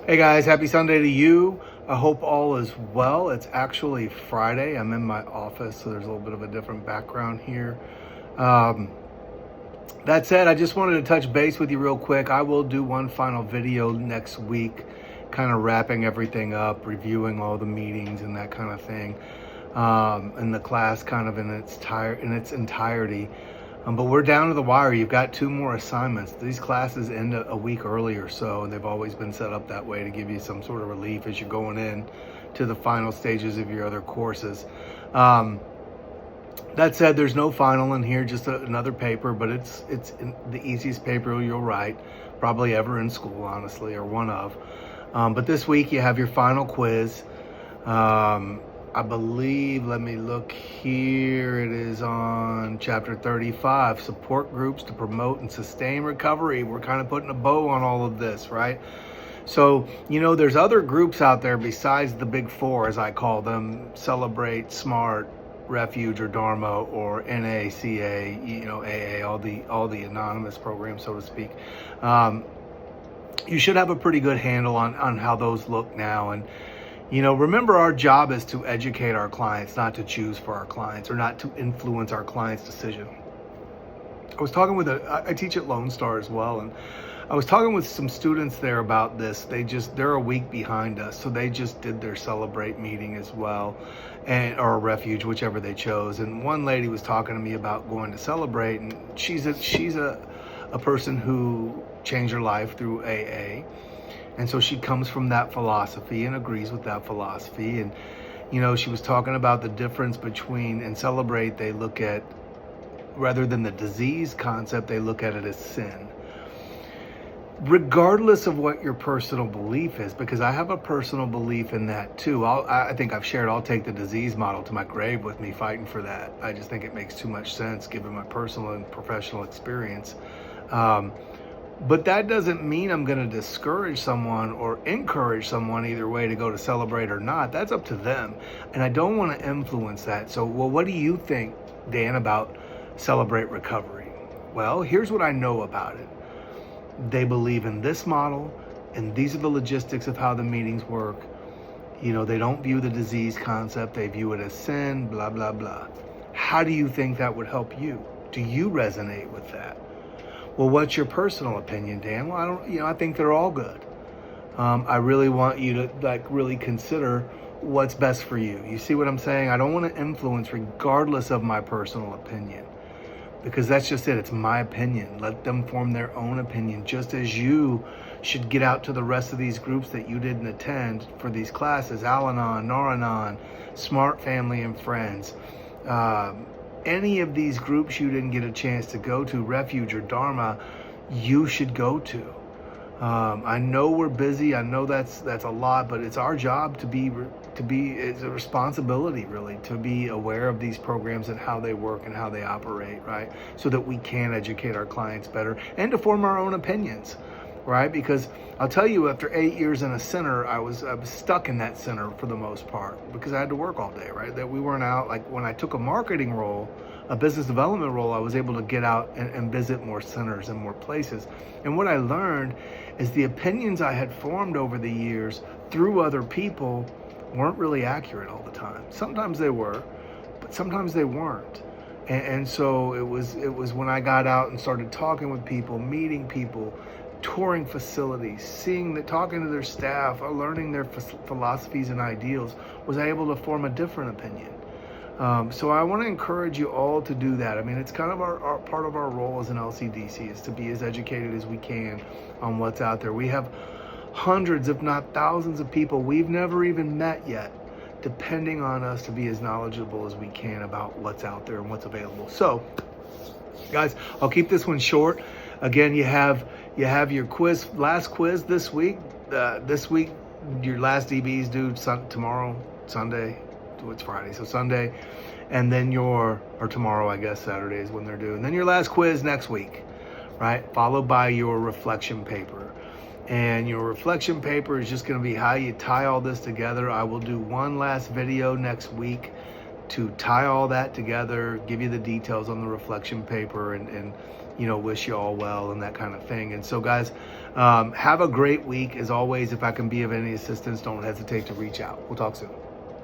Hey guys, happy Sunday to you. I hope all is well. It's actually Friday. I'm in my office, so there's a little bit of a different background here. Um, that said, I just wanted to touch base with you real quick. I will do one final video next week, kind of wrapping everything up, reviewing all the meetings and that kind of thing, and the class kind of in its entirety. But we're down to the wire. You've got 2 more assignments. These classes end a week early or so, and they've always been set up that way to give you some sort of relief as you're going in to the final stages of your other courses. That said, there's no final in here, just another paper, but it's the easiest paper you'll write probably ever in school, honestly, or one of. But this week you have your final quiz. I believe, let me look here, it is on chapter 35, support groups to promote and sustain recovery. We're kind of putting a bow on all of this, right? So, there's other groups out there besides the big 4, as I call them: Celebrate, SMART, Refuge, or Dharma, or NACA, AA, all the anonymous programs, so to speak. You should have a pretty good handle on how those look now. And remember, our job is to educate our clients, not to choose for our clients or not to influence our clients' decision. I was talking with I teach at Lone Star as well, and I was talking with some students there about this. They're a week behind us, so they just did their Celebrate meeting as well, or Refuge, whichever they chose. And one lady was talking to me about going to Celebrate, and she's a person who changed her life through AA. And so she comes from that philosophy and agrees with that philosophy. And, she was talking about the difference between, in Celebrate, they look at, rather than the disease concept, they look at it as sin. Regardless of what your personal belief is, because I have a personal belief in that too. I think I've shared, I'll take the disease model to my grave with me, fighting for that. I just think it makes too much sense given my personal and professional experience. But that doesn't mean I'm going to discourage someone or encourage someone either way to go to Celebrate or not. That's up to them. And I don't want to influence that. So, what do you think, Dan, about Celebrate Recovery? Well, here's what I know about it. They believe in this model, and these are the logistics of how the meetings work. They don't view the disease concept. They view it as sin, blah, blah, blah. How do you think that would help you? Do you resonate with that? Well, what's your personal opinion, Dan? Well, I think they're all good. I really want you to really consider what's best for you. You see what I'm saying? I don't want to influence regardless of my personal opinion, because that's just it. It's my opinion. Let them form their own opinion, just as you should get out to the rest of these groups that you didn't attend for these classes: Al-Anon, Nar-Anon, Smart Family and Friends. Any of these groups you didn't get a chance to go to, Refuge or Dharma, you should go to. I know we're busy. I know that's a lot, but it's our job it's a responsibility really to be aware of these programs and how they work and how they operate, right? So that we can educate our clients better and to form our own opinions, right? Because I'll tell you, after 8 years in a center, I was stuck in that center for the most part because I had to work all day, right? That we weren't out. Like when I took a marketing role, a business development role, I was able to get out and visit more centers and more places. And what I learned is the opinions I had formed over the years through other people weren't really accurate all the time. Sometimes they were, but sometimes they weren't. And so it was when I got out and started talking with people, meeting people, touring facilities, talking to their staff, learning their philosophies and ideals, was I able to form a different opinion. So I want to encourage you all to do that. I mean, it's kind of our part of our role as an LCDC is to be as educated as we can on what's out there. We have hundreds, if not thousands of people we've never even met yet, depending on us to be as knowledgeable as we can about what's out there and what's available. So, guys, I'll keep this one short. Again, you have your last quiz this week. This week, your last DB is due tomorrow, Sunday. It's Friday, so Sunday, and then or tomorrow, I guess Saturday is when they're due. And then your last quiz next week, right? Followed by your reflection paper. And your reflection paper is just going to be how you tie all this together. I will do one last video next week to tie all that together, give you the details on the reflection paper and wish you all well and that kind of thing. And so, guys, have a great week. As always, if I can be of any assistance, don't hesitate to reach out. We'll talk soon.